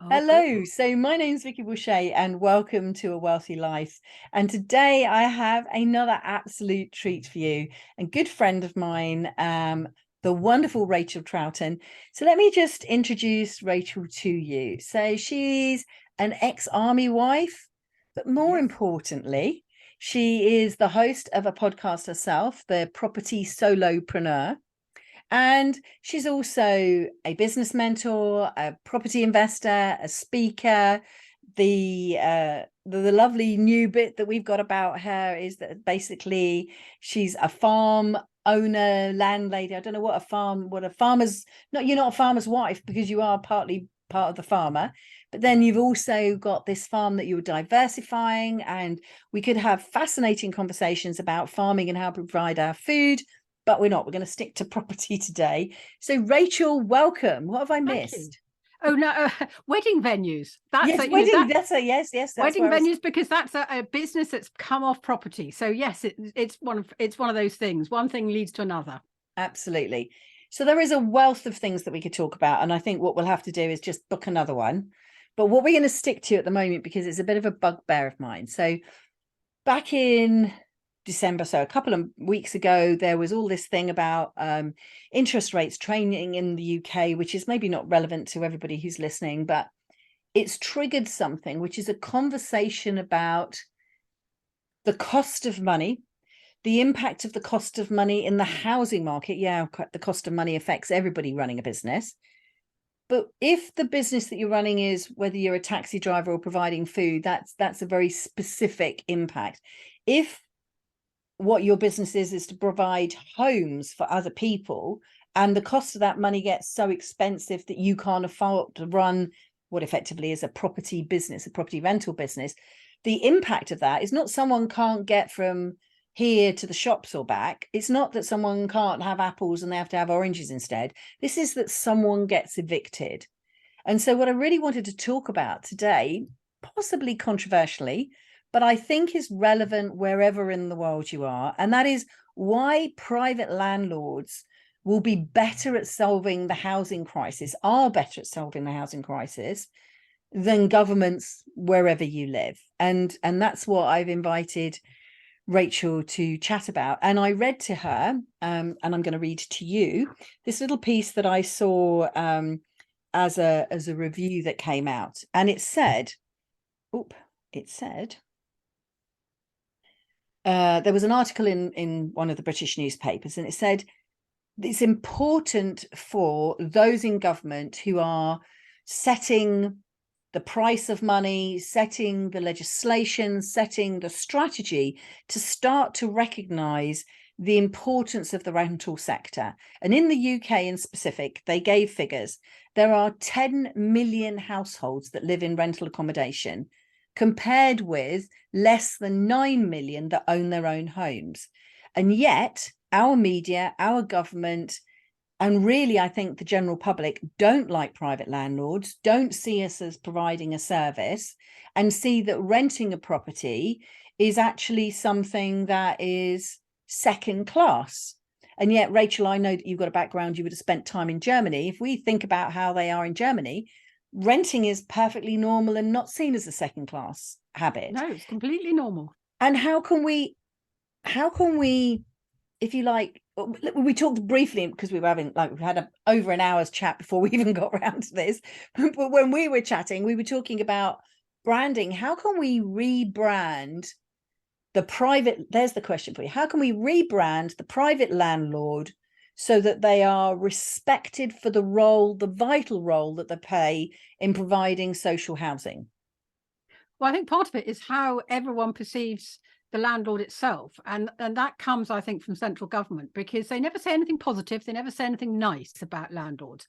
Oh, Hello, good. so my name's Vicky Boucher and welcome to A Wealthy Life. And today I have another absolute treat for you. A good friend of mine, the wonderful Rachael Troughton. So let me just introduce Rachael to you. So she's an ex-army wife, but more Yes. importantly, she is the host of a podcast herself, the Property Solopreneur. And she's also a business mentor, a property investor, a speaker. The lovely new bit that we've got about her is that basically she's a farm owner, landlady. I don't know what a farmer's, not, you're not a farmer's wife because you are partly part of the farmer, but then you've also got this farm that you're diversifying, and we could have fascinating conversations about farming and how to provide our food, but we're not. We're going to stick to property today. So, Rachael, welcome. What have I Thank you. missed? Oh no, wedding venues. That's Yes, a, wedding. that That's a yes, yes. That's wedding where I was. venues because that's a business that's come off property. So yes, it's one of those things. One thing leads to another. Absolutely. So there is a wealth of things that we could talk about, and I think what we'll have to do is just book another one. But what we're going to stick to at the moment, because it's a bit of a bugbear of mine. So back in December, so a couple of weeks ago, there was all this thing about interest rates training in the UK, which is maybe not relevant to everybody who's listening, but it's triggered something, which is a conversation about the cost of money, the impact of the cost of money in the housing market. Yeah, the cost of money affects everybody running a business. But if the business that you're running is whether you're a taxi driver or providing food, that's a very specific impact. If what your business is to provide homes for other people, and the cost of that money gets so expensive that you can't afford to run what effectively is a property business, a property rental business, the impact of that is not someone can't get from here to the shops or back. It's not that someone can't have apples and they have to have oranges instead. This is that someone gets evicted. And so what I really wanted to talk about today, possibly controversially, but I think is relevant wherever in the world you are, and that is why private landlords will be better at solving the housing crisis, are better at solving the housing crisis than governments wherever you live. And that's what I've invited Rachael to chat about. And I read to her, and I'm going to read to you this little piece that I saw as a review that came out, and it said, there was an article in one of the British newspapers, and it said it's important for those in government who are setting the price of money, setting the legislation, setting the strategy, to start to recognize the importance of the rental sector. And in the UK in specific, they gave figures. There are 10 million households that live in rental accommodation, compared with less than 9 million that own their own homes. And yet our media, our government, and really I think the general public don't like private landlords, don't see us as providing a service, and see that renting a property is actually something that is second class. And yet, Rachael, I know that you've got a background, you would have spent time in Germany. If we think about how they are in Germany, renting is perfectly normal and not seen as a second class habit. No, it's completely normal. And how can we, if you like, we talked briefly because we had over an hour's chat before we even got around to this, but when we were chatting, we were talking about branding. How can we rebrand there's the question for you, how can we rebrand the private landlord so that they are respected for the vital role that they play in providing social housing? Well, I think part of it is how everyone perceives the landlord itself, and that comes, I think, from central government, because they never say anything positive, they never say anything nice about landlords.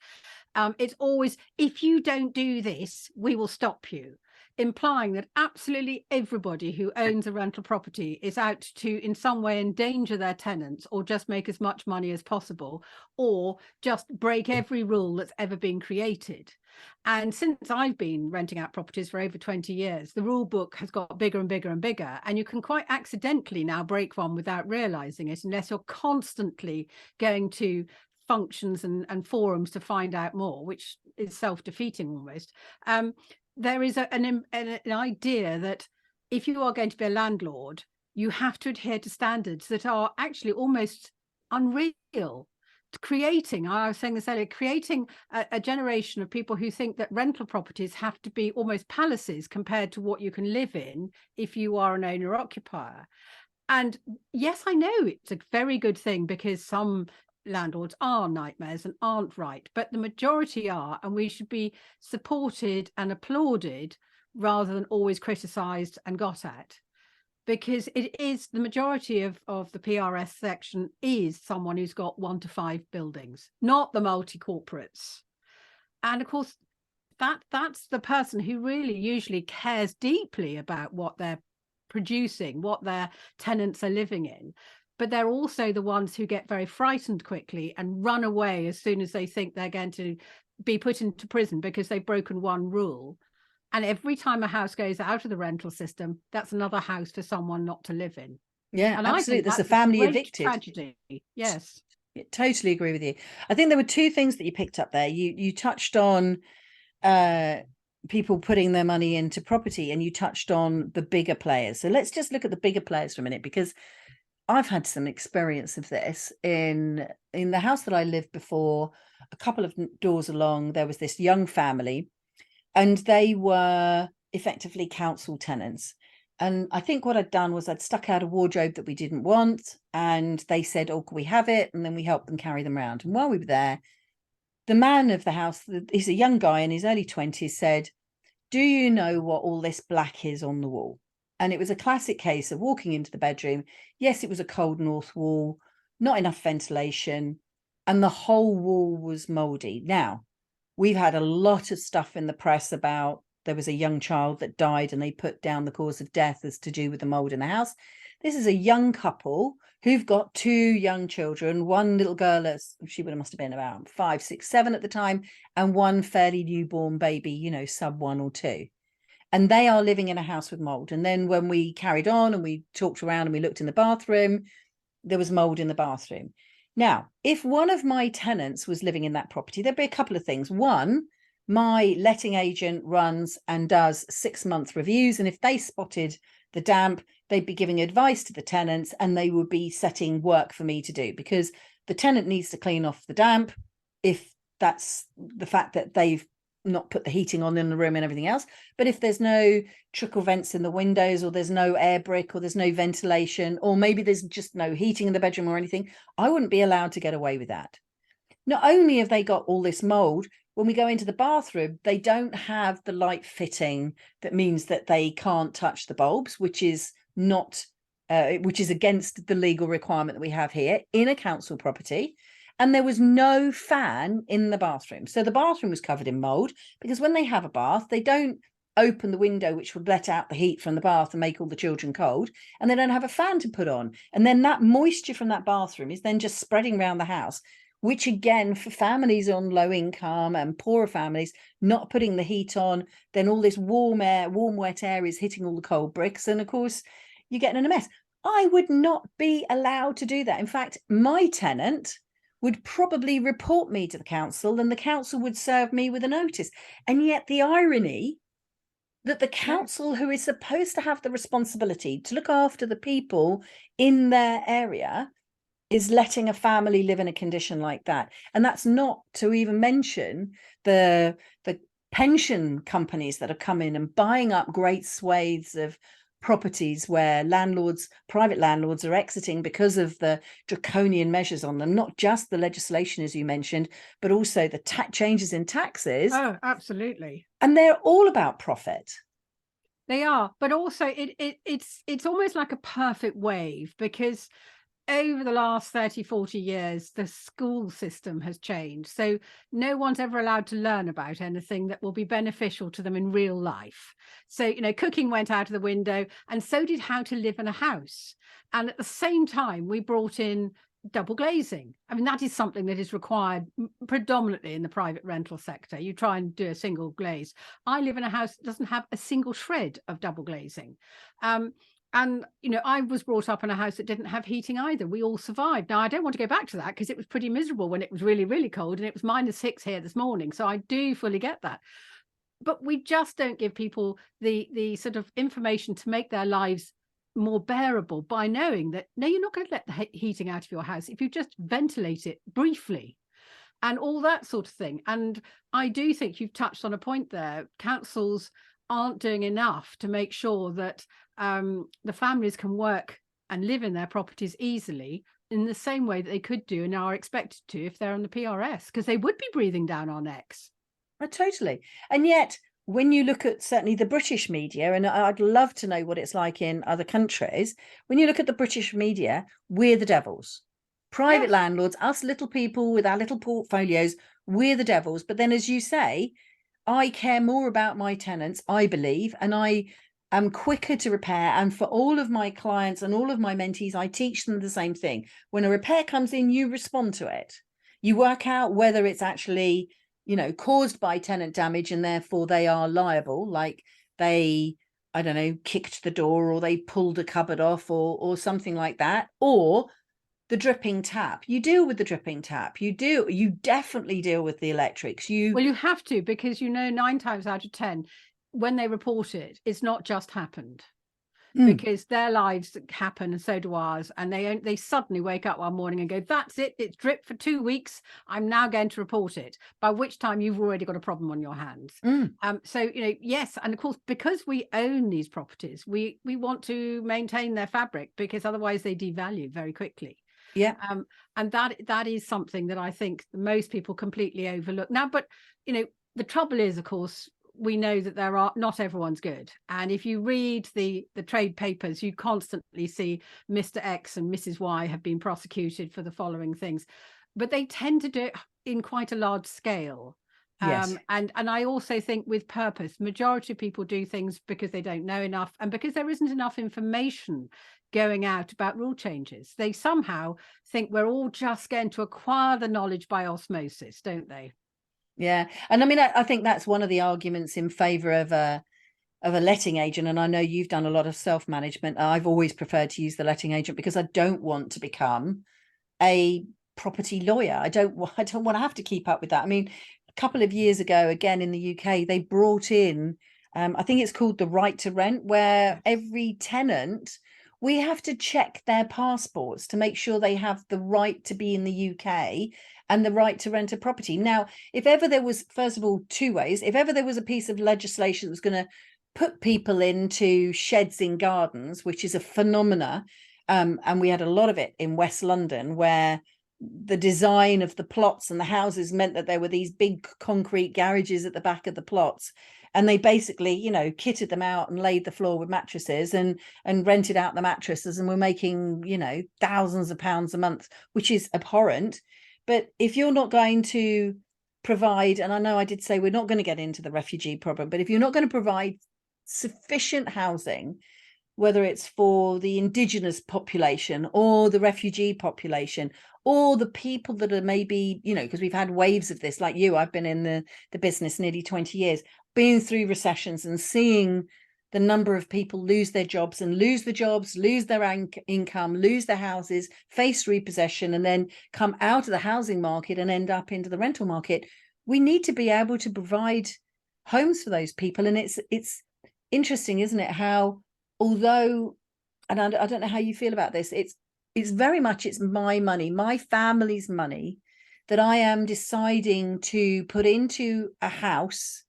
It's always, if you don't do this, we will stop you, implying that absolutely everybody who owns a rental property is out to in some way endanger their tenants, or just make as much money as possible, or just break every rule that's ever been created. And since I've been renting out properties for over 20 years, the rule book has got bigger and bigger and bigger, and you can quite accidentally now break one without realizing it, unless you're constantly going to functions and forums to find out more, which is self-defeating almost. There is an idea that if you are going to be a landlord, you have to adhere to standards that are actually almost unreal. Creating, I was saying this earlier, creating a generation of people who think that rental properties have to be almost palaces compared to what you can live in if you are an owner occupier. And yes, I know it's a very good thing, because some landlords are nightmares and aren't right, but the majority are, and we should be supported and applauded rather than always criticized and got at, because it is the majority of the PRS section is someone who's got 1 to 5 buildings, not the multi-corporates. And of course that's the person who really usually cares deeply about what they're producing, what their tenants are living in. But they're also the ones who get very frightened quickly and run away as soon as they think they're going to be put into prison because they've broken one rule. And every time a house goes out of the rental system, that's another house for someone not to live in. Yeah, and absolutely. There's a that's family great evicted. Tragedy. Yes. I totally agree with you. I think there were two things that you picked up there. You touched on people putting their money into property, and you touched on the bigger players. So let's just look at the bigger players for a minute, because I've had some experience of this in the house that I lived before. A couple of doors along, there was this young family, and they were effectively council tenants. And I think what I'd done was I'd stuck out a wardrobe that we didn't want, and they said, oh, can we have it? And then we helped them carry them around. And while we were there, the man of the house, he's a young guy in his early 20s, said, do you know what all this black is on the wall? And it was a classic case of walking into the bedroom. Yes, it was a cold north wall, not enough ventilation, and the whole wall was mouldy. Now, we've had a lot of stuff in the press about there was a young child that died and they put down the cause of death as to do with the mould in the house. This is a young couple who've got 2 young children, one little girl, must have been about 5, 6, 7 at the time, and one fairly newborn baby, you know, sub 1 or 2. And they are living in a house with mould. And then when we carried on and we talked around and we looked in the bathroom, there was mould in the bathroom. Now, if one of my tenants was living in that property, there'd be a couple of things. One, my letting agent runs and does 6-month reviews. And if they spotted the damp, they'd be giving advice to the tenants, and they would be setting work for me to do, because the tenant needs to clean off the damp, if that's the fact that they've not put the heating on in the room and everything else. But if there's no trickle vents in the windows, or there's no air brick, or there's no ventilation, or maybe there's just no heating in the bedroom or anything, I wouldn't be allowed to get away with that. Not only have they got all this mold, when we go into the bathroom, they don't have the light fitting that means that they can't touch the bulbs, which is not which is against the legal requirement that we have here in a council property. And there was no fan in the bathroom. So the bathroom was covered in mold, because when they have a bath, they don't open the window, which would let out the heat from the bath and make all the children cold, and they don't have a fan to put on. And then that moisture from that bathroom is then just spreading around the house, which again, for families on low income and poorer families, not putting the heat on, then all this warm air, warm, wet air is hitting all the cold bricks. And of course, you're getting in a mess. I would not be allowed to do that. In fact, my tenant would probably report me to the council, and the council would serve me with a notice. And yet the irony that the council, who is supposed to have the responsibility to look after the people in their area, is letting a family live in a condition like that. And that's not to even mention the pension companies that have come in and buying up great swathes of properties where private landlords are exiting because of the draconian measures on them, not just the legislation, as you mentioned, but also the changes in taxes. Oh, absolutely. And they're all about profit. They are, but also it's almost like a perfect wave, because over the last 30, 40 years, the school system has changed. So no one's ever allowed to learn about anything that will be beneficial to them in real life. So, you know, cooking went out of the window, and so did how to live in a house. And at the same time, we brought in double glazing. I mean, that is something that is required predominantly in the private rental sector. You try and do a single glaze. I live in a house that doesn't have a single shred of double glazing. And, you know, I was brought up in a house that didn't have heating either. We all survived. Now, I don't want to go back to that because it was pretty miserable when it was really, really cold, and it was -6 here this morning. So I do fully get that. But we just don't give people the sort of information to make their lives more bearable by knowing that, no, you're not going to let the heating out of your house if you just ventilate it briefly and all that sort of thing. And I do think you've touched on a point there. Councils aren't doing enough to make sure that the families can work and live in their properties easily in the same way that they could do and are expected to if they're on the PRS, because they would be breathing down our necks. Oh, totally. And yet, when you look at certainly the British media, and I'd love to know what it's like in other countries, when you look at the British media, we're the devils. Private Yes. landlords, us little people with our little portfolios, we're the devils. But then, as you say, I care more about my tenants, I believe, and I am quicker to repair. And for all of my clients and all of my mentees, I teach them the same thing. When a repair comes in, you respond to it. You work out whether it's actually, you know, caused by tenant damage and therefore they are liable, like they, I don't know, kicked the door or they pulled a cupboard off or something like that, or the dripping tap. You deal with the dripping tap. You definitely deal with the electrics. Well, you have to, because, you know, 9 times out of 10, when they report it, it's not just happened. Because their lives happen and so do ours, and they suddenly wake up one morning and go, that's it, it's dripped for 2 weeks, I'm now going to report it, by which time you've already got a problem on your hands. So, you know, yes, and of course, because we own these properties, we want to maintain their fabric, because otherwise they devalue very quickly. Yeah. And that is something that I think most people completely overlook now. But, you know, the trouble is, of course, we know that not everyone's good. And if you read the trade papers, you constantly see Mr. X and Mrs. Y have been prosecuted for the following things, but they tend to do it in quite a large scale. Yes. And I also think with purpose. Majority of people do things because they don't know enough, and because there isn't enough information going out about rule changes. They somehow think we're all just going to acquire the knowledge by osmosis, don't they? Yeah. And I mean, I think that's one of the arguments in favor of a letting agent. And I know you've done a lot of self-management. I've always preferred to use the letting agent because I don't want to become a property lawyer. I don't want to have to keep up with that. I mean, a couple of years ago, again in the UK, they brought in, I think it's called the right to rent, where every tenant, we have to check their passports to make sure they have the right to be in the UK and the right to rent a property. Now, if ever there was, first of all, 2 ways, if ever there was a piece of legislation that was going to put people into sheds in gardens, which is a phenomena, and we had a lot of it in West London, where the design of the plots and the houses meant that there were these big concrete garages at the back of the plots, and they basically, you know, kitted them out and laid the floor with mattresses and rented out the mattresses, and were making, you know, thousands of pounds a month, which is abhorrent. But if you're not going to provide, and I know I did say we're not going to get into the refugee problem, but if you're not going to provide sufficient housing, whether it's for the indigenous population or the refugee population or the people that are maybe, you know, because we've had waves of this, like you, I've been in the business nearly 20 years, been through recessions and seeing the number of people lose their jobs, lose their income, lose their houses, face repossession, and then come out of the housing market and end up into the rental market. We need to be able to provide homes for those people. And it's interesting, isn't it, how, although, and I don't know how you feel about this, it's very much, it's my money, my family's money, that I am deciding to put into a house,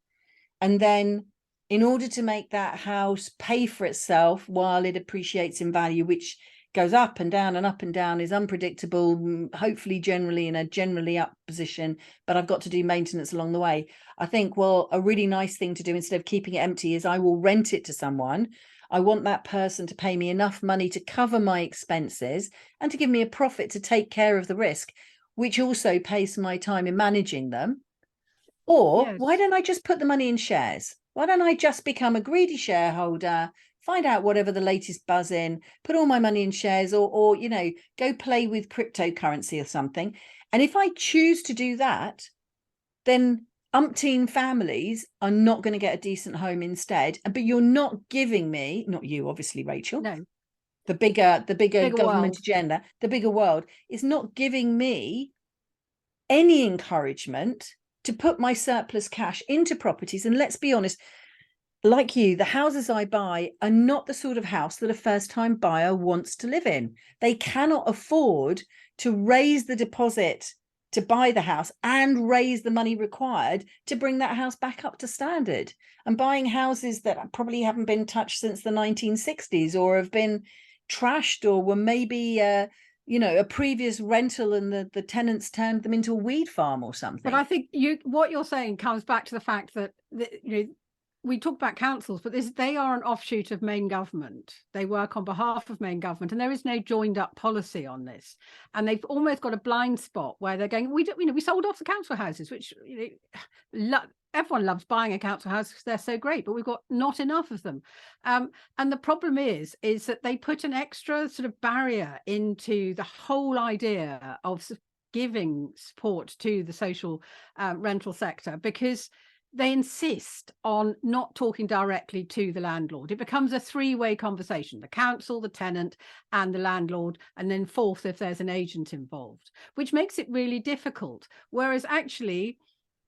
and then in order to make that house pay for itself while it appreciates in value, which goes up and down, is unpredictable, hopefully generally in a generally up position, but I've got to do maintenance along the way. I think, well, a really nice thing to do instead of keeping it empty is I will rent it to someone. I want that person to pay me enough money to cover my expenses and to give me a profit to take care of the risk, which also pays for my time in managing them. Or why don't I just put the money in shares? Why don't I just become a greedy shareholder, find out whatever the latest buzz in, put all my money in shares, or you know, go play with cryptocurrency or something. And if I choose to do that, then umpteen families are not going to get a decent home instead. But you're not giving me, not you, obviously, Rachel, No, the bigger government world. agenda, the bigger world is not giving me any encouragement to put my surplus cash into properties. And let's be honest, like you, the houses I buy are not the sort of house that a first-time buyer wants to live in. They cannot afford to raise the deposit to buy the house and raise the money required to bring that house back up to standard. And buying houses that probably haven't been touched since the 1960s or have been trashed or were maybe a previous rental and the tenants turned them into a weed farm or something. But I think what you're saying comes back to the fact that we talk about councils, but they are an offshoot of main government. They work on behalf of main government, and there is no joined up policy on this. And they've almost got a blind spot where they're going, we sold off the council houses, which everyone loves buying a council house because they're so great, but we've got not enough of them. And the problem is that they put an extra sort of barrier into the whole idea of giving support to the social rental sector, because they insist on not talking directly to the landlord. It becomes a three-way conversation: the council, the tenant, and the landlord, and then fourth if there's an agent involved, which makes it really difficult. Whereas actually,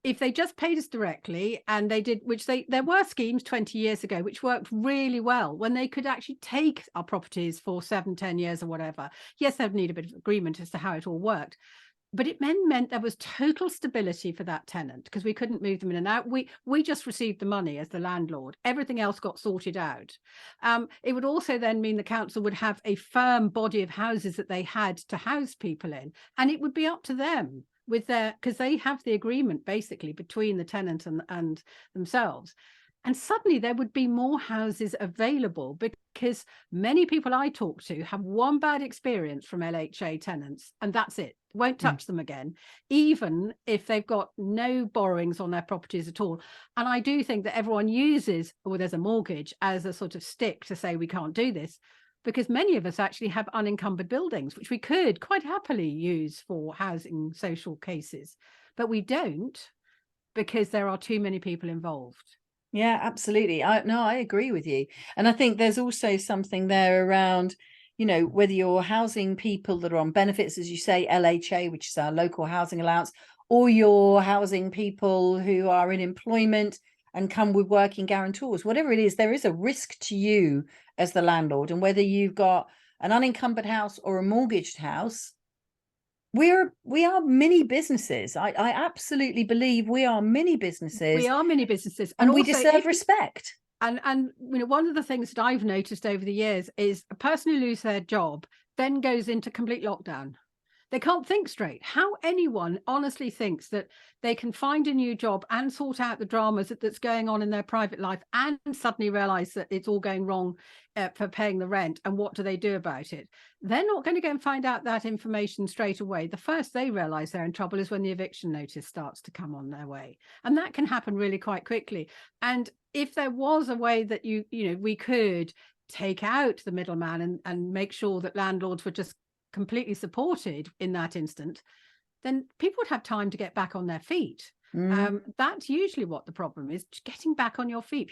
if they just paid us directly, and they did, there were schemes 20 years ago which worked really well, when they could actually take our properties for 7-10 years or whatever. Yes, they'd need a bit of agreement as to how it all worked, but it meant there was total stability for that tenant, because we couldn't move them in and out. We just received the money as the landlord. Everything else got sorted out. It would also then mean the council would have a firm body of houses that they had to house people in, and it would be up to them because they have the agreement basically between the tenant and themselves. And suddenly there would be more houses available, because many people I talk to have one bad experience from LHA tenants, and that's it. Won't touch them again, even if they've got no borrowings on their properties at all. And I do think that everyone uses, there's a mortgage, as a sort of stick to say we can't do this, because many of us actually have unencumbered buildings, which we could quite happily use for housing social cases, but we don't, because there are too many people involved. Yeah, absolutely. I agree with you. And I think there's also something there around, whether you're housing people that are on benefits, as you say, LHA, which is our local housing allowance, or you're housing people who are in employment and come with working guarantors, whatever it is, there is a risk to you as the landlord. And whether you've got an unencumbered house or a mortgaged house, we are mini businesses. I absolutely believe we are mini businesses. We are mini businesses, and we deserve respect. And one of the things that I've noticed over the years is a person who loses their job then goes into complete lockdown. They can't think straight. How anyone honestly thinks that they can find a new job and sort out the dramas that's going on in their private life and suddenly realize that it's all going wrong for paying the rent, and what do they do about it? They're not going to go and find out that information straight away. The first they realize they're in trouble is when the eviction notice starts to come on their way. And that can happen really quite quickly. And if there was a way that we could take out the middleman and make sure that landlords were just completely supported in that instant, then people would have time to get back on their feet. That's usually what the problem is, getting back on your feet.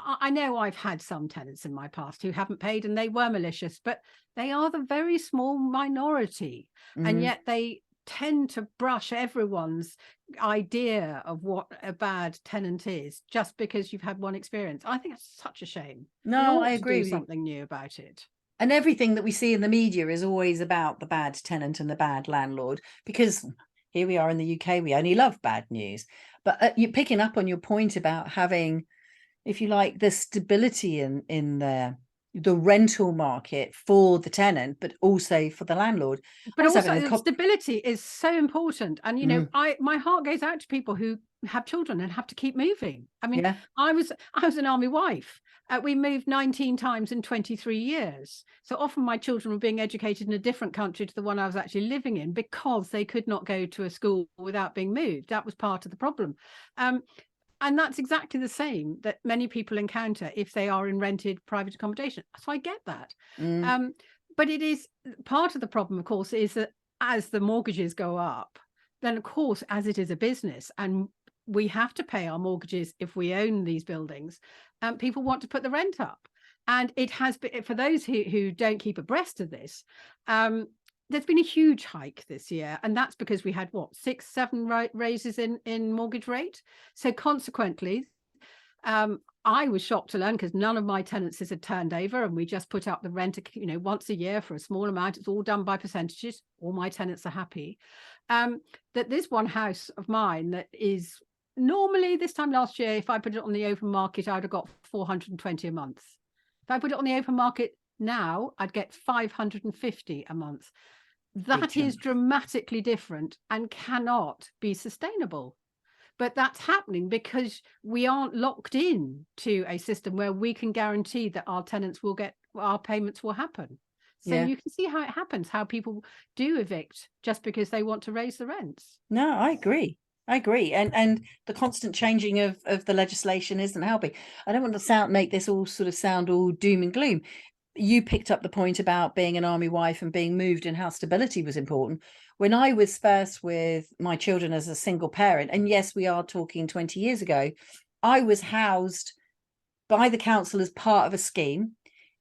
I know I've had some tenants in my past who haven't paid, and they were malicious, but they are the very small minority. And yet they tend to brush everyone's idea of what a bad tenant is just because you've had one experience. I think it's such a shame. No, I agree. Do something new about it. And everything that we see in the media is always about the bad tenant and the bad landlord, because here we are in the UK, we only love bad news. But you're picking up on your point about having, if you like, the stability in the rental market for the tenant, but also for the landlord. But also stability is so important. And my heart goes out to people who have children and have to keep moving. I mean, yeah. I was an army wife. We moved 19 times in 23 years. So often my children were being educated in a different country to the one I was actually living in, because they could not go to a school without being moved. That was part of the problem. And that's exactly the same that many people encounter if they are in rented private accommodation. So I get that. But it is part of the problem, of course, is that as the mortgages go up, then of course, as it is a business and we have to pay our mortgages if we own these buildings, people want to put the rent up. And it has been, for those who don't keep abreast of this, there's been a huge hike this year, and that's because we had what, 6-7 raises in mortgage rate. So consequently, I was shocked to learn, because none of my tenancies had turned over, and we just put up the rent, once a year for a small amount. It's all done by percentages. All my tenants are happy. That this one house of mine that is normally, this time last year, if I put it on the open market, I would have got 420 a month. If I put it on the open market now, I'd get 550 a month. That is dramatically different and cannot be sustainable. But that's happening because we aren't locked in to a system where we can guarantee that our tenants will get, our payments will happen. So you can see how it happens, how people do evict just because they want to raise the rents. No, I agree. And the constant changing of the legislation isn't helping. I don't want to make this all sort of sound all doom and gloom. You picked up the point about being an army wife and being moved, and how stability was important. When I was first with my children as a single parent, and yes, we are talking 20 years ago, I was housed by the council as part of a scheme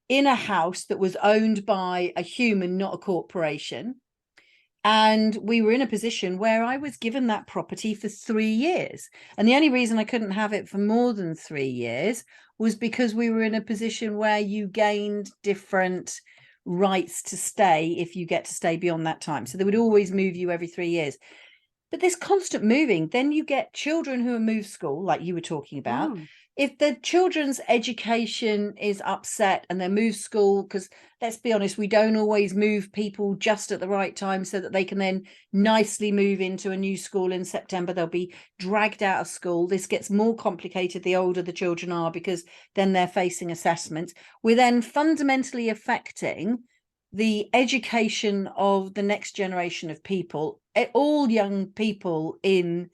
in a house that was owned by a human, not a corporation. And we were in a position where I was given that property for 3 years. And the only reason I couldn't have it for more than 3 years was because we were in a position where you gained different rights to stay if you get to stay beyond that time. So they would always move you every 3 years. But this constant moving, then you get children who are moved school, like you were talking about. If the children's education is upset and they're moved school, because let's be honest, we don't always move people just at the right time so that they can then nicely move into a new school in September. They'll be dragged out of school. This gets more complicated the older the children are, because then they're facing assessments. We're then fundamentally affecting the education of the next generation of people. All young people in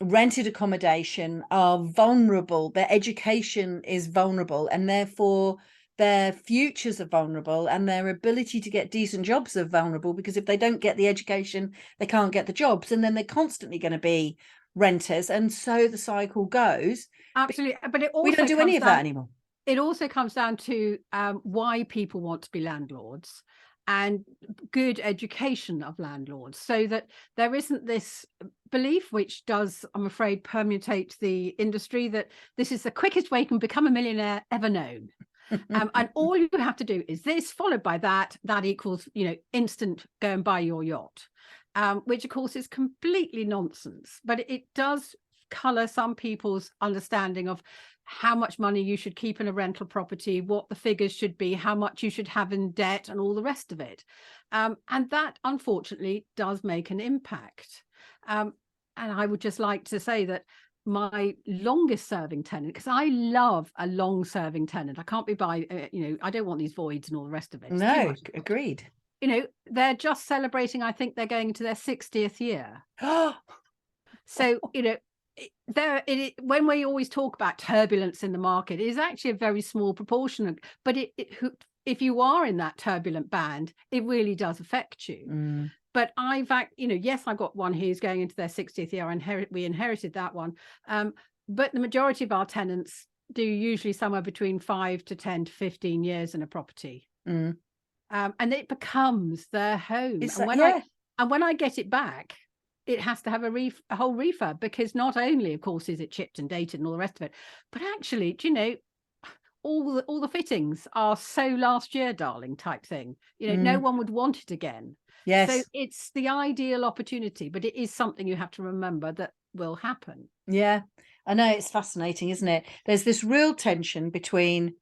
rented accommodation are vulnerable. Their education is vulnerable, and therefore their futures are vulnerable, and their ability to get decent jobs are vulnerable, because if they don't get the education, they can't get the jobs, and then they're constantly going to be renters. And so the cycle goes. Absolutely. But it also we don't do any of that anymore. It also comes down to why people want to be landlords, and good education of landlords, so that there isn't this belief, which does, I'm afraid, permutate the industry, that this is the quickest way you can become a millionaire ever known. And all you have to do is this, followed by that equals, instant go and buy your yacht, which of course is completely nonsense. But it does colour some people's understanding of how much money you should keep in a rental property, what the figures should be, how much you should have in debt, and all the rest of it. And that, unfortunately, does make an impact. And I would just like to say that my longest serving tenant, because I love a long serving tenant. I can't be I don't want these voids and all the rest of it. It's no, agreed. They're just celebrating, I think they're going into their 60th year. So, when we always talk about turbulence in the market, it is actually a very small proportion. But if you are in that turbulent band, it really does affect you. But yes, I've got one who's going into their 60th year. We inherited that one. But the majority of our tenants do usually somewhere between 5 to 10 to 15 years in a property. And it becomes their home. And when I get it back, it has to have a whole refurb, because not only, of course, is it chipped and dated and all the rest of it, but actually, all the fittings are so last year, darling, type thing. No one would want it again. Yes. So it's the ideal opportunity, but it is something you have to remember that will happen. Yeah, I know, it's fascinating, isn't it? There's this real tension between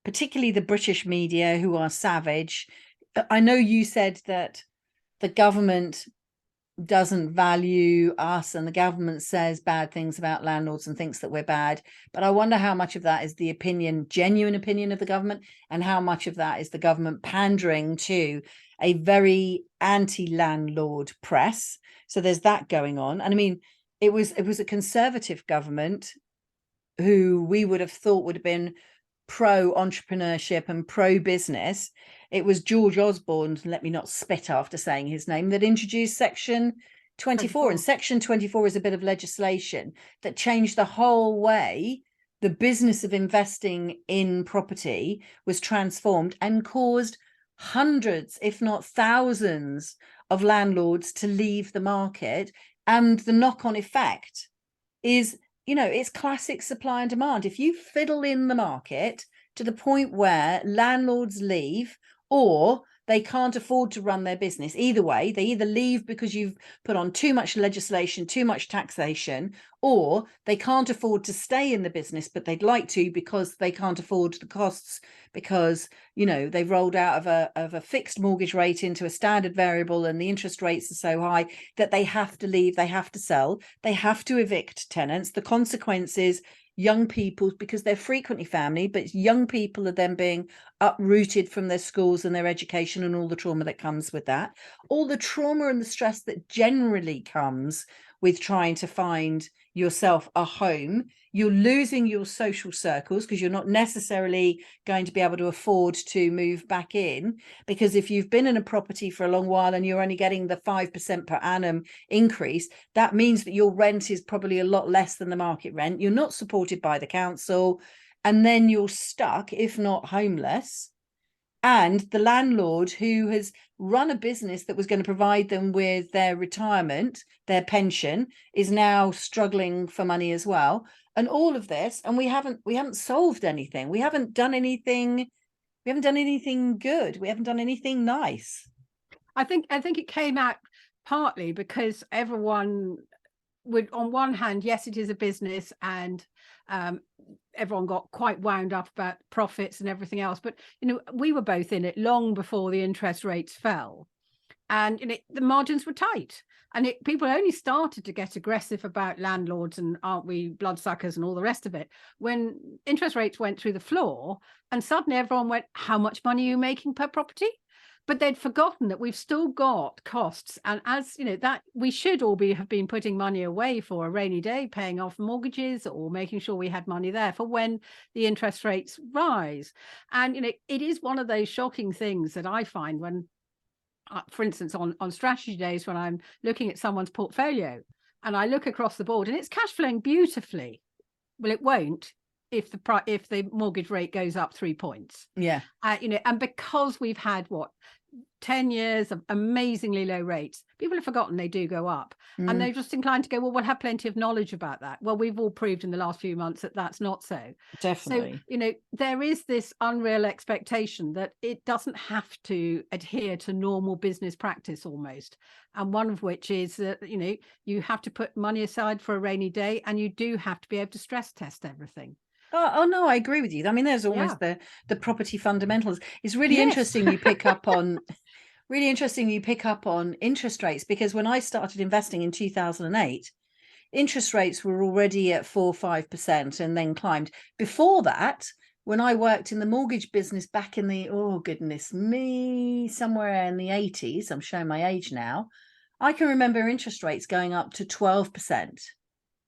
particularly the British media, who are savage. I know you said that the government doesn't value us, and the government says bad things about landlords and thinks that we're bad, but I wonder how much of that is the genuine opinion of the government, and how much of that is the government pandering to a very anti-landlord press. So there's that going on. And I mean, it was a Conservative government who we would have thought would have been pro-entrepreneurship and pro-business. It was George Osborne, let me not spit after saying his name, that introduced Section 24. And Section 24 is a bit of legislation that changed the whole way the business of investing in property was transformed and caused hundreds, if not thousands, of landlords to leave the market. And the knock-on effect is, you know, it's classic supply and demand. If you fiddle in the market to the point where landlords leave, or they can't afford to run their business, either way, they either leave because you've put on too much legislation, too much taxation, or they can't afford to stay in the business, but they'd like to because they can't afford the costs, because, you know, they've rolled out of a fixed mortgage rate into a standard variable, and the interest rates are so high that they have to leave, they have to sell, they have to evict tenants. The consequences, young people, because they're frequently family, but young people are then being uprooted from their schools and their education, and all the trauma that comes with that, all the trauma and the stress that generally comes with trying to find yourself a home. You're losing your social circles because you're not necessarily going to be able to afford to move back in, because if you've been in a property for a long while and you're only getting the 5% per annum increase, that means that your rent is probably a lot less than the market rent. You're not supported by the council, and then you're stuck, if not homeless. And the landlord, who has run a business that was going to provide them with their retirement, their pension, is now struggling for money as well. And all of this, and we haven't solved anything. We haven't done anything. We haven't done anything good. We haven't done anything nice. I think it came out partly because everyone would, on one hand, yes, it is a business, and everyone got quite wound up about profits and everything else. But, you know, we were both in it long before the interest rates fell, and, you know, the margins were tight, and people only started to get aggressive about landlords and aren't we bloodsuckers and all the rest of it when interest rates went through the floor, and suddenly everyone went, how much money are you making per property? But they'd forgotten that we've still got costs. And as you know, that we should all have been putting money away for a rainy day, paying off mortgages, or making sure we had money there for when the interest rates rise. And, you know, it is one of those shocking things that I find when, for instance, on strategy days, when I'm looking at someone's portfolio and I look across the board and it's cash flowing beautifully. Well, it won't if the mortgage rate goes up 3 points. Yeah. You know, and because we've had 10 years of amazingly low rates, people have forgotten they do go up. And they're just inclined to go, well, we'll have plenty of knowledge about that. Well, we've all proved in the last few months that that's not so. Definitely. So, you know, there is this unreal expectation that it doesn't have to adhere to normal business practice almost. And one of which is that, you know, you have to put money aside for a rainy day, and you do have to be able to stress test everything. Oh no, I agree with you. I mean, there's almost the property fundamentals. It's really interesting you pick up on interest rates, because when I started investing in 2008, interest rates were already at 4-5% and then climbed. Before that, when I worked in the mortgage business back in the, oh goodness me, somewhere in the 80s, I'm showing my age now, I can remember interest rates going up to 12%.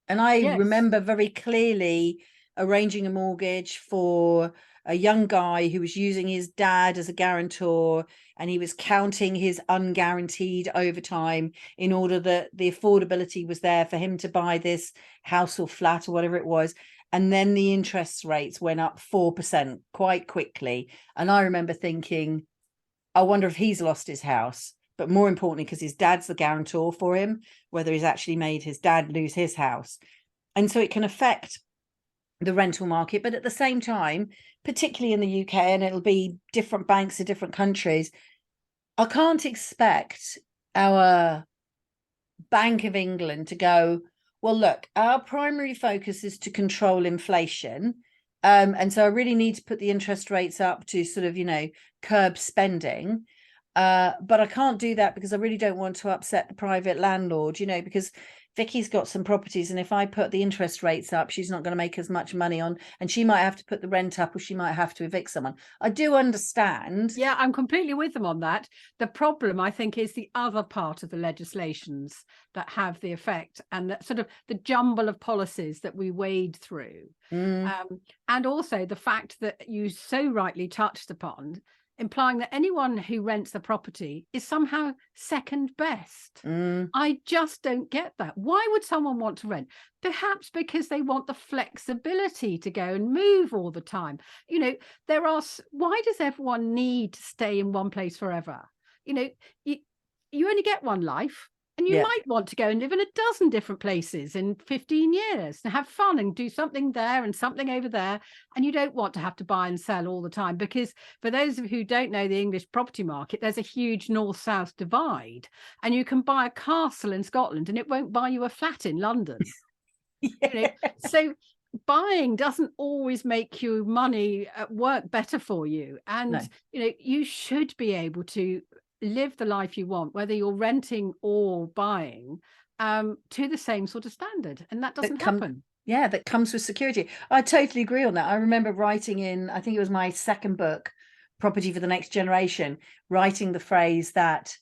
And I remember very clearly arranging a mortgage for a young guy who was using his dad as a guarantor, and he was counting his unguaranteed overtime in order that the affordability was there for him to buy this house or flat or whatever it was. And then the interest rates went up 4% quite quickly. And I remember thinking, I wonder if he's lost his house. But more importantly, because his dad's the guarantor for him, whether he's actually made his dad lose his house. And so it can affect the rental market. But at the same time, particularly in the UK, and it'll be different banks in different countries, I can't expect our Bank of England to go, well, look, our primary focus is to control inflation. And so I really need to put the interest rates up to sort of, you know, curb spending. But I can't do that because I really don't want to upset the private landlord, you know, because Vicky's got some properties, and if I put the interest rates up, she's not going to make as much money on, and she might have to put the rent up, or she might have to evict someone. I do understand. Yeah, I'm completely with them on that. The problem, I think, is the other part of the legislations that have the effect, and that sort of the jumble of policies that we wade through. And also the fact that you so rightly touched upon, implying that anyone who rents the property is somehow second best. I just don't get that. Why would someone want to rent? Perhaps because they want the flexibility to go and move all the time. You know, why does everyone need to stay in one place forever? You know, you only get one life. And you might want to go and live in a dozen different places in 15 years and have fun and do something there and something over there. And you don't want to have to buy and sell all the time, because for those of you who don't know the English property market, there's a huge north-south divide, and you can buy a castle in Scotland and it won't buy you a flat in London. You know? So buying doesn't always make your money at work better for you. And, you know, you should be able to live the life you want, whether you're renting or buying, to the same sort of standard. And that doesn't happen. Yeah, that comes with security. I totally agree on that. I remember writing in, I think it was my second book, Property for the Next Generation, writing the phrase that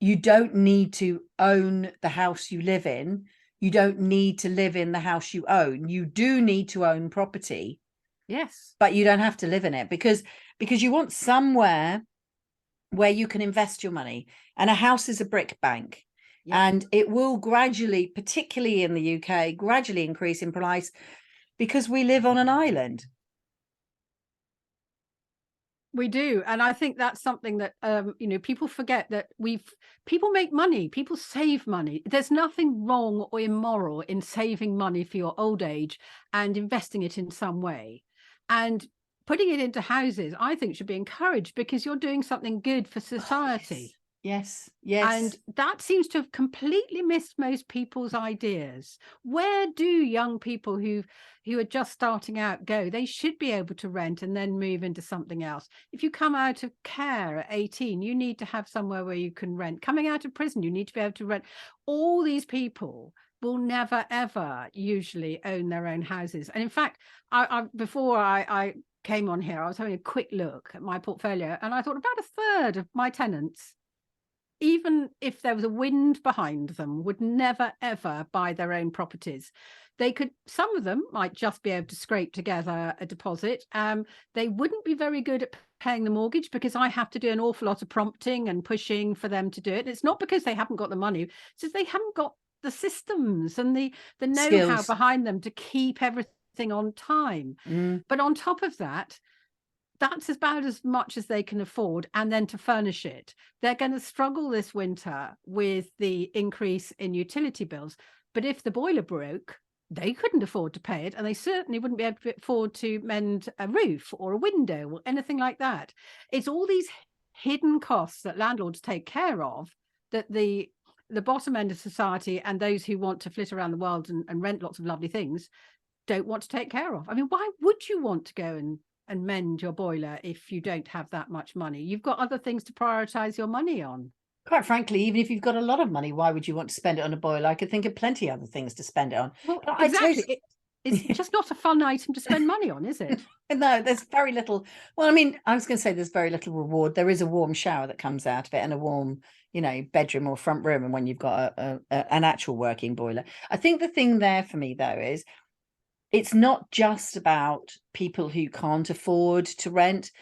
you don't need to own the house you live in. You don't need to live in the house you own. You do need to own property. Yes. But you don't have to live in it, because you want somewhere where you can invest your money. And a house is a brick bank. And it will gradually, particularly in the UK, gradually increase in price because we live on an island. We do. And I think that's something that, you know, people forget that people make money, people save money. There's nothing wrong or immoral in saving money for your old age and investing it in some way. And putting it into houses, I think, should be encouraged, because you're doing something good for society. Yes. And that seems to have completely missed most people's ideas. Where do young people who are just starting out go? They should be able to rent and then move into something else. If you come out of care at 18, you need to have somewhere where you can rent. Coming out of prison, you need to be able to rent. All these people will never, ever usually own their own houses. And in fact, before I came on here, I was having a quick look at my portfolio, and I thought about a third of my tenants, even if there was a wind behind them, would never ever buy their own properties. Some of them might just be able to scrape together a deposit. They wouldn't be very good at paying the mortgage, because I have to do an awful lot of prompting and pushing for them to do it. It's not because they haven't got the money, it's just they haven't got the systems and the know-how behind them to keep everything on time. But on top of that, that's about as much as they can afford, and then to furnish it. They're going to struggle this winter with the increase in utility bills. But if the boiler broke, they couldn't afford to pay it, and they certainly wouldn't be able to afford to mend a roof or a window or anything like that. It's all these hidden costs that landlords take care of that the bottom end of society and those who want to flit around the world and rent lots of lovely things don't want to take care of. I mean, why would you want to go and mend your boiler if you don't have that much money? You've got other things to prioritize your money on. Quite frankly, even if you've got a lot of money, why would you want to spend it on a boiler? I could think of plenty of other things to spend it on. Well, exactly. It's just not a fun item to spend money on, is it? No, there's very little. Well, I mean, I was going to say there's very little reward. There is a warm shower that comes out of it, and a warm, you know, bedroom or front room, and when you've got an actual working boiler. I think the thing there for me, though, is it's not just about people who can't afford to rent.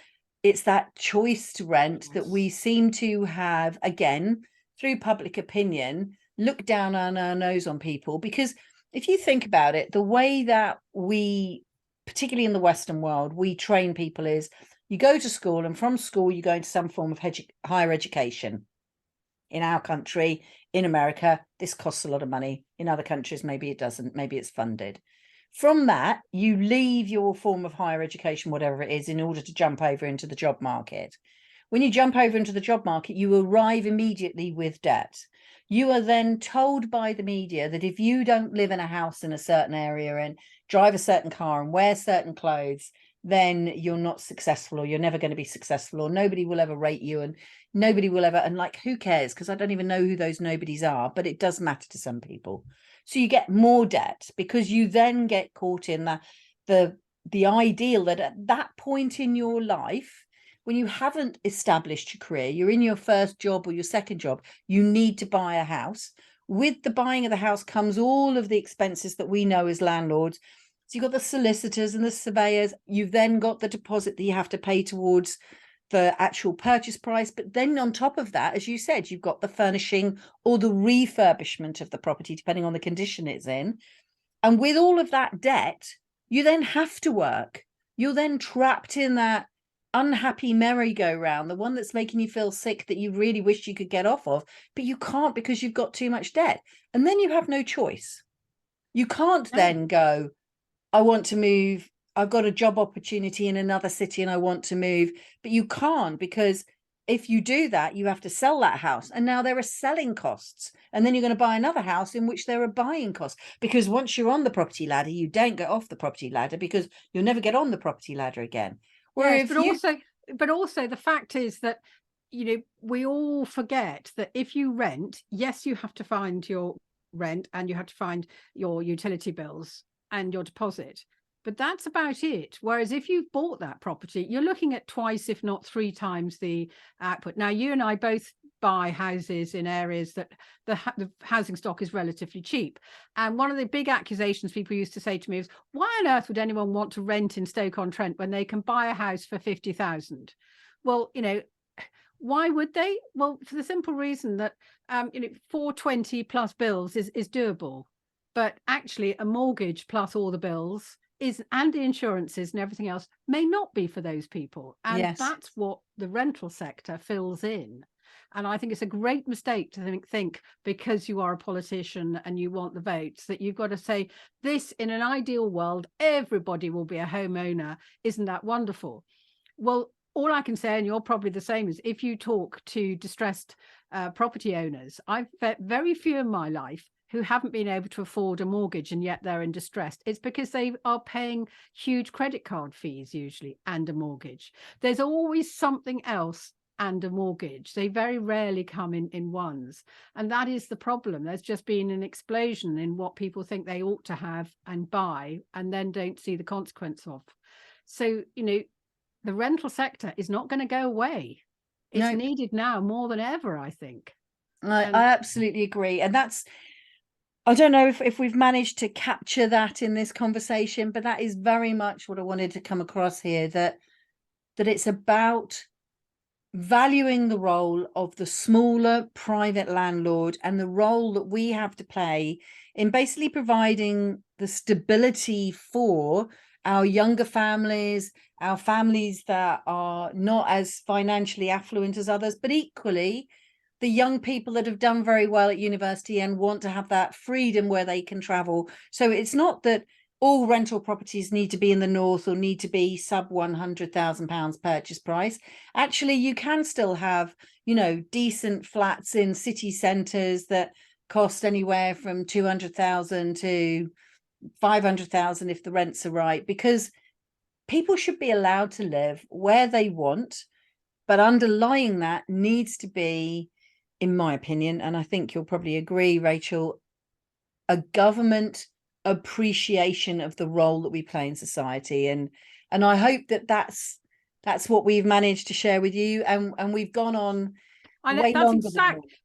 It's that choice to rent that we seem to have, again, through public opinion, look down on our nose on people. Because if you think about it, the way that we, particularly in the Western world, we train people is you go to school, and from school you go into some form of higher education. In our country, in America, this costs a lot of money. In other countries, maybe it doesn't. Maybe it's funded. From that, you leave your form of higher education, whatever it is, in order to jump over into the job market. When you jump over into the job market, you arrive immediately with debt. You are then told by the media that if you don't live in a house in a certain area and drive a certain car and wear certain clothes, then you're not successful, or you're never going to be successful, or nobody will ever rate you, and nobody will ever, and like, who cares? Because I don't even know who those nobodies are, but it does matter to some people. So you get more debt, because you then get caught in the ideal that at that point in your life, when you haven't established your career, you're in your first job or your second job, you need to buy a house. With the buying of the house comes all of the expenses that we know as landlords, So you've got the solicitors and the surveyors. You've then got the deposit that you have to pay towards the actual purchase price. But then on top of that, as you said, you've got the furnishing or the refurbishment of the property, depending on the condition it's in. And with all of that debt, you then have to work. You're then trapped in that unhappy merry-go-round, the one that's making you feel sick that you really wish you could get off of, but you can't because you've got too much debt. And then you have no choice. You can't then go, I want to move. I've got a job opportunity in another city and I want to move. But you can't, because if you do that, you have to sell that house. And now there are selling costs. And then you're going to buy another house in which there are buying costs. Because once you're on the property ladder, you don't get off the property ladder because you'll never get on the property ladder again. Yes, but also the fact is that, you know, we all forget that if you rent, yes, you have to find your rent and you have to find your utility bills and your deposit, but that's about it. Whereas if you've bought that property, you're looking at twice, if not three times the output. Now, you and I both buy houses in areas that the housing stock is relatively cheap. And one of the big accusations people used to say to me is, why on earth would anyone want to rent in Stoke-on-Trent when they can buy a house for 50,000? Well, you know, why would they? Well, for the simple reason that, you know, 420 plus bills is doable. But actually a mortgage plus all the bills and the insurances and everything else may not be for those people. And that's what the rental sector fills in. And I think it's a great mistake to think because you are a politician and you want the votes, that you've got to say this, in an ideal world, everybody will be a homeowner. Isn't that wonderful? Well, all I can say, and you're probably the same, is if you talk to distressed property owners, I've met very few in my life who haven't been able to afford a mortgage and yet they're in distress. It's because they are paying huge credit card fees usually and a mortgage. There's always something else and a mortgage. They very rarely come in ones. And that is the problem. There's just been an explosion in what people think they ought to have and buy and then don't see the consequence of. So, you know, the rental sector is not going to go away. It's needed now more than ever, I think. I absolutely agree. And that's, I don't know if we've managed to capture that in this conversation, but that is very much what I wanted to come across here, that it's about valuing the role of the smaller private landlord and the role that we have to play in basically providing the stability for our younger families, our families that are not as financially affluent as others, but equally the young people that have done very well at university and want to have that freedom where they can travel. So it's not that all rental properties need to be in the north or need to be sub £100,000 purchase price. Actually, you can still have, you know, decent flats in city centres that cost anywhere from 200,000 to 500,000 if the rents are right, because people should be allowed to live where they want, but underlying that needs to be, in my opinion, and I think you'll probably agree, Rachel, a government appreciation of the role that we play in society. And I hope that that's what we've managed to share with you, and we've gone on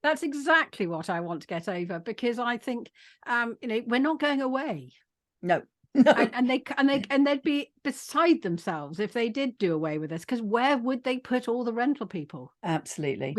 that's exactly what I want to get over, because I think you know, we're not going away. No. And they'd be beside themselves if they did do away with this, because where would they put all the rental people? Absolutely.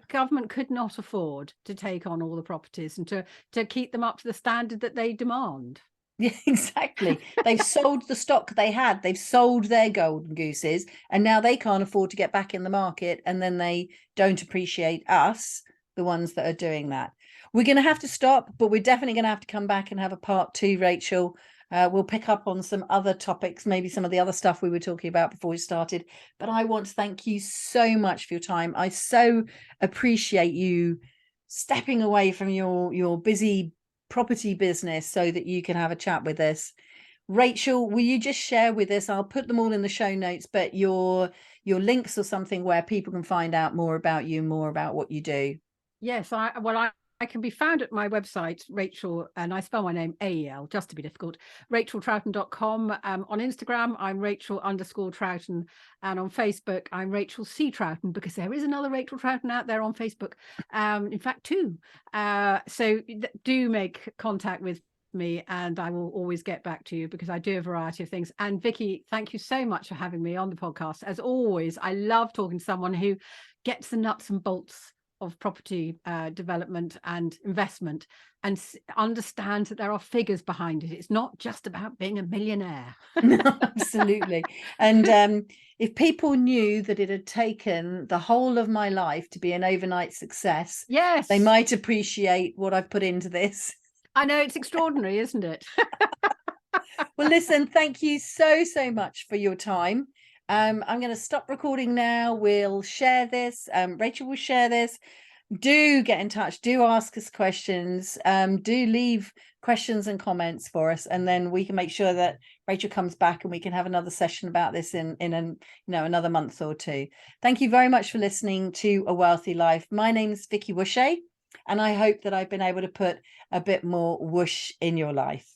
Government could not afford to take on all the properties and to keep them up to the standard that they demand. Yeah, exactly. They've sold the stock they had. They've sold their golden gooses, and now they can't afford to get back in the market, and then they don't appreciate us, the ones that are doing that. We're going to have to stop, but we're definitely going to have to come back and have a part 2, Rachel. We'll pick up on some other topics, maybe some of the other stuff we were talking about before we started. But I want to thank you so much for your time. I so appreciate you stepping away from your busy property business so that you can have a chat with us. Rachel, will you just share with us, I'll put them all in the show notes, but your links or something where people can find out more about you, more about what you do? Yes, I can be found at my website, Rachael, and I spell my name AEL, just to be difficult, racheltroughton.com. On Instagram, I'm Rachael_Troughton. And on Facebook, I'm Rachael C. Troughton, because there is another Rachael Troughton out there on Facebook. In fact, 2. So do make contact with me, and I will always get back to you because I do a variety of things. And Vicky, thank you so much for having me on the podcast. As always, I love talking to someone who gets the nuts and bolts of property development and investment and understands that there are figures behind it. It's not just about being a millionaire. No, absolutely. And if people knew that it had taken the whole of my life to be an overnight success, yes, they might appreciate what I've put into this. I know, it's extraordinary, isn't it? Well, listen, thank you so much for your time. I'm going to stop recording now. We'll share this. Rachel will share this. Do get in touch. Do ask us questions. Do leave questions and comments for us, and then we can make sure that Rachel comes back and we can have another session about this in another month or two. Thank you very much for listening to A Wealthy Life. My name is Vicky Wooshey, and I hope that I've been able to put a bit more whoosh in your life.